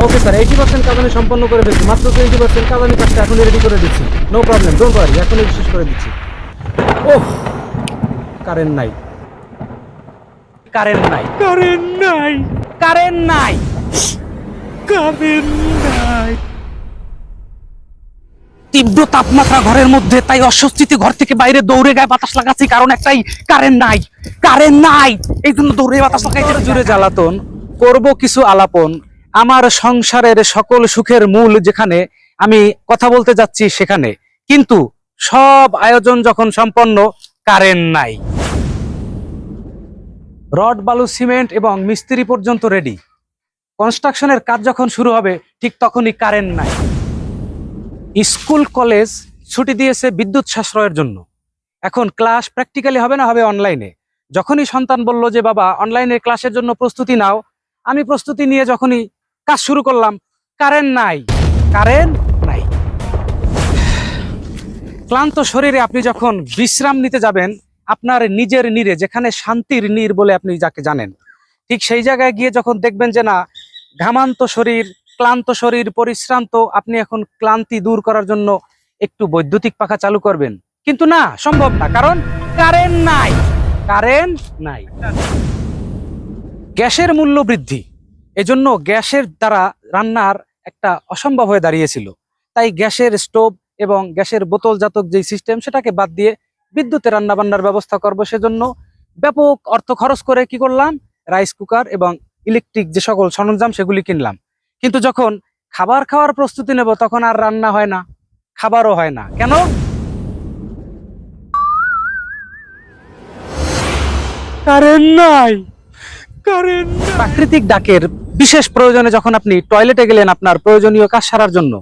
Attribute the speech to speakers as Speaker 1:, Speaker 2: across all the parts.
Speaker 1: Okay sir, 80% কাজ আমি সম্পন্ন করে ফেলছি, মাত্র 20% কাজ আমি কাজটা এখনই রেডি করে দিচ্ছি। নো প্রবলেম, ডোন্ট ওয়ারি, এখনই শেষ করে দিচ্ছি। ওহ, কারেন্ট নাই, কারেন্ট নাই,
Speaker 2: কারেন্ট নাই,
Speaker 1: কারেন্ট নাই,
Speaker 2: কারেন্ট নাই।
Speaker 1: তীব্র তাপমাত্রা ঘরের মধ্যে, তাই অস্বস্তিতে ঘর থেকে বাইরে দৌড়ে গায়ে বাতাস লাগাচ্ছি, কারণ একটাই, কারেন্ট নাই, কারেন্ট নাই, এই জন্য দৌড়ে বাতাস লাগাইতে। জুড়ে জ্বালাতন করব কিছু আলাপন, আমার সংসারের সকল সুখের মূল যেখানে, আমি কথা বলতে যাচ্ছি সেখানে, কিন্তু সব আয়োজন যখন সম্পন্ন, কারেন্ট নাই। রড বালু সিমেন্ট এবং মিস্ত্রি পর্যন্ত রেডি, কনস্ট্রাকশনের কাজ যখন শুরু হবে ঠিক তখনই কারেন্ট নাই। স্কুল কলেজ ছুটি দিয়েছে বিদ্যুৎ সাশ্রয়ের জন্য, এখন ক্লাস প্র্যাকটিক্যালি হবে না, হবে অনলাইনে। যখনই সন্তান বলল যে বাবা অনলাইনে ক্লাসের জন্য প্রস্তুতি নাও, আমি প্রস্তুতি নিয়ে যখনই কাজ শুরু করলাম, কারেন্ট নাই, কারেন্ট নাই। ক্লান্ত শরীরে আপনি যখন বিশ্রাম নিতে যাবেন, আপনার নিজের নীড়ে, যেখানে শান্তির নীড় বলে আপনি যাকে জানেন, ঠিক সেই জায়গায় গিয়ে যখন দেখবেন যে না, ঘামান্ত শরীর, ক্লান্ত শরীর, পরিশ্রান্ত, আপনি এখন ক্লান্তি দূর করার জন্য একটু বৈদ্যুতিক পাখা চালু করবেন, কিন্তু না, সম্ভব না, কারণ কারেন্ট নাই, কারেন্ট নাই। গ্যাসের মূল্য বৃদ্ধি, এজন্য গ্যাসের দ্বারা রান্নার একটা অসম্ভব হয়ে দাঁড়িয়েছিল, তাই গ্যাসের স্টোভ এবং গ্যাসের বোতলজাতক যে সিস্টেম, সেটাকে বাদ দিয়ে বিদ্যুতে রান্না বান্নার ব্যবস্থা করব। সেজন্য ব্যাপক অর্থ খরচ করে কি করলাম, রাইস কুকার এবং ইলেকট্রিক যে সকল সরঞ্জাম সেগুলি কিনলাম। কিন্তু যখন খাবার খাওয়ার প্রস্তুতি নেব, তখন আর রান্না হয় না, খাবারও হয় না। কেন?
Speaker 2: কারেন্ট নাই, কারেন্ট নাই।
Speaker 1: প্রাকৃতিক ডাকের বিশেষ প্রয়োজনে যখন আপনি টয়লেটে গেলেন আপনার প্রয়োজনীয় কাজ সারার জন্য,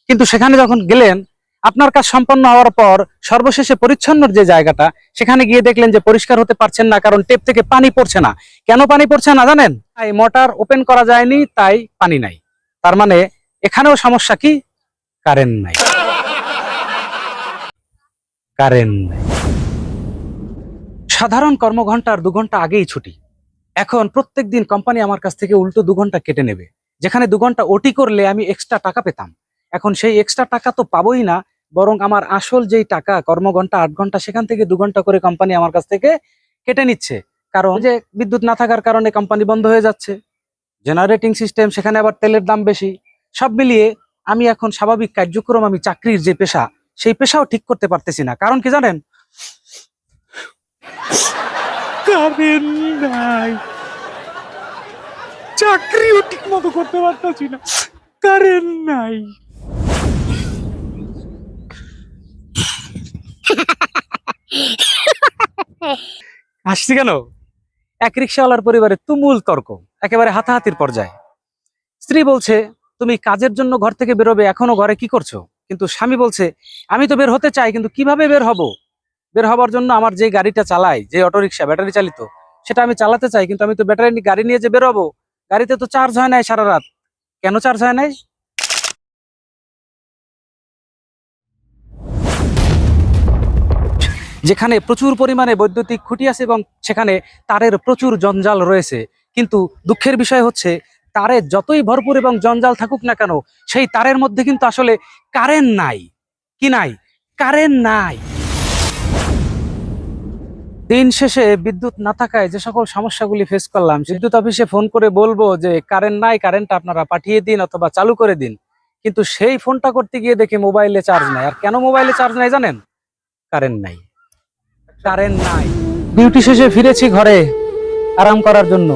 Speaker 1: কিন্তু সেখানে যখন গেলেন, আপনার কাজ সম্পন্ন হওয়ার পর সর্বশেষে পরিচ্ছন্নর যে জায়গাটা, সেখানে গিয়ে দেখলেন যে পরিষ্কার হতে পারছেন না, কারণ টেপ থেকে পানি পড়ছে না। কেন পানি পড়ছে না জানেন? তাই মোটর ওপেন করা যায়নি, তাই পানি নাই। তার মানে এখানেও সমস্যা কি, কারেন্ট নাই, কারেন্ট নাই। সাধারণ কর্মঘণ্টার 2 ঘন্টা আগেই ছুটি, এখন প্রত্যেকদিন কোম্পানি আমার কাছ থেকে উল্টো 2 ঘন্টা কেটে নেবে। যেখানে 2 ঘন্টা ওটি করলে আমি এক্সট্রা টাকা পেতাম, এখন সেই এক্সট্রা টাকা তো পাবোই না, বরং আমার আসল যেই টাকা, কর্মঘণ্টা 8 ঘন্টা, সেখান থেকে 2 ঘন্টা করে কোম্পানি আমার কাছ থেকে কেটে নিচ্ছে। কারণ যে বিদ্যুৎ না থাকার কারণে কোম্পানি বন্ধ হয়ে যাচ্ছে, জেনারেটিং সিস্টেম, সেখানে আবার তেলের দাম বেশি। সব মিলিয়ে আমি এখন স্বাভাবিক কার্যক্রম, আমি চাকরির যে পেশা, সেই পেশাও ঠিক করতে পারতেছি না। কারণ কি জানেন?
Speaker 2: কারেন্ট নাই, চাকরিও ঠিক মতো করতে পারতাছি না, কারেন্ট নাই।
Speaker 1: হাসছি কেন? এক রিক্সাওয়ালার পরিবারে তুমুল তর্ক, একেবারে হাতাহাতির পর্যায়ে। স্ত্রী বলছে তুমি কাজের জন্য ঘর থেকে বেরোবে, এখনো ঘরে কি করছো? কিন্তু স্বামী বলছে আমি তো বের হতে চাই, কিন্তু কিভাবে বের হব? বের হবার জন্য আমার যে গাড়িটা চালাই, যে অটোরিকশা ব্যাটারি চালিত, সেটা আমি চালাতে চাই, কিন্তু আমি তো ব্যাটারি গাড়ি নিয়ে যে বেরোবো, গাড়িতে তো চার্জ হয় নাই সারা রাত। কেন চার্জ হয় নাই? যেখানে প্রচুর পরিমাণে বৈদ্যুতিক খুঁটি আছে এবং সেখানে তারের প্রচুর জঞ্জাল রয়েছে, কিন্তু দুঃখের বিষয় হচ্ছে তারে যতই ভরপুর এবং জঞ্জাল থাকুক না কেন, সেই তারের মধ্যে কিন্তু আসলে কারেন্ট নাই। কি নাই? কারেন্ট নাই। দিন শেষে বিদ্যুৎ না থাকায় যে সকল সমস্যাগুলি ফেস করলাম, বিদ্যুৎ অফিসে ফোন করে বলবো যে কারেন্ট নাই, কারেন্টটা আপনারা পাঠিয়ে দিন অথবা চালু করে দিন, কিন্তু সেই ফোনটা করতে গিয়ে দেখি মোবাইলে চার্জ নাই। আর কেন মোবাইলে চার্জ নাই জানেন? কারেন্ট নাই, কারেন্ট নাই। ডিউটি শেষে ফিরেছি ঘরে আরাম করার জন্য,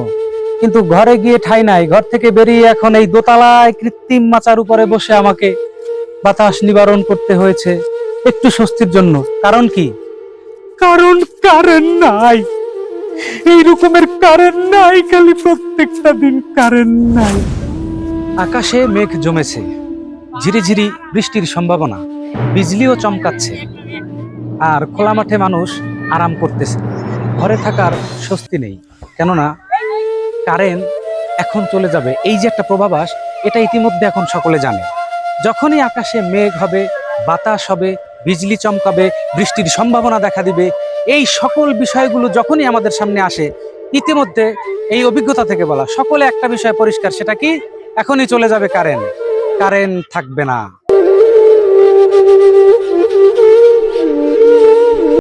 Speaker 1: কিন্তু ঘরে গিয়ে ঠাঁই নাই। ঘর থেকে বেরিয়ে এখন এই দোতলায় কৃত্রিম মাচার উপরে বসে আমাকে বাতাস নিবারণ করতে হয়েছে একটু স্বস্তির জন্য। কারণ কি?
Speaker 2: কারণ কারেন্ট নাই, এই রকমের কারেন্ট নাই, খালি প্রত্যেকটা দিন কারেন্ট নাই।
Speaker 1: আকাশে মেঘ জমেছে, ঝিরিঝিরি বৃষ্টির সম্ভাবনা, বিজলিও চমকাচ্ছে, আর খোলা মাঠে মানুষ আরাম করতেছে। ঘরে থাকার স্বস্তি নেই, কেননা কারেন্ট এখন চলে যাবে, এই যে একটা পূর্বাভাস, এটা ইতিমধ্যে এখন সকলে জানে। যখনই আকাশে মেঘ হবে, বাতাস হবে, বিজলি চমকাবে, বৃষ্টির সম্ভাবনা দেখা দিবে, এই সকল বিষয়গুলো যখনই আমাদের সামনে আসে, ইতিমধ্যে এই অভিজ্ঞতা থেকে বলা, সকলে একটা বিষয় পরিষ্কার, সেটা কি? এখনই চলে যাবে কারেন্ট, কারেন্ট থাকবে না।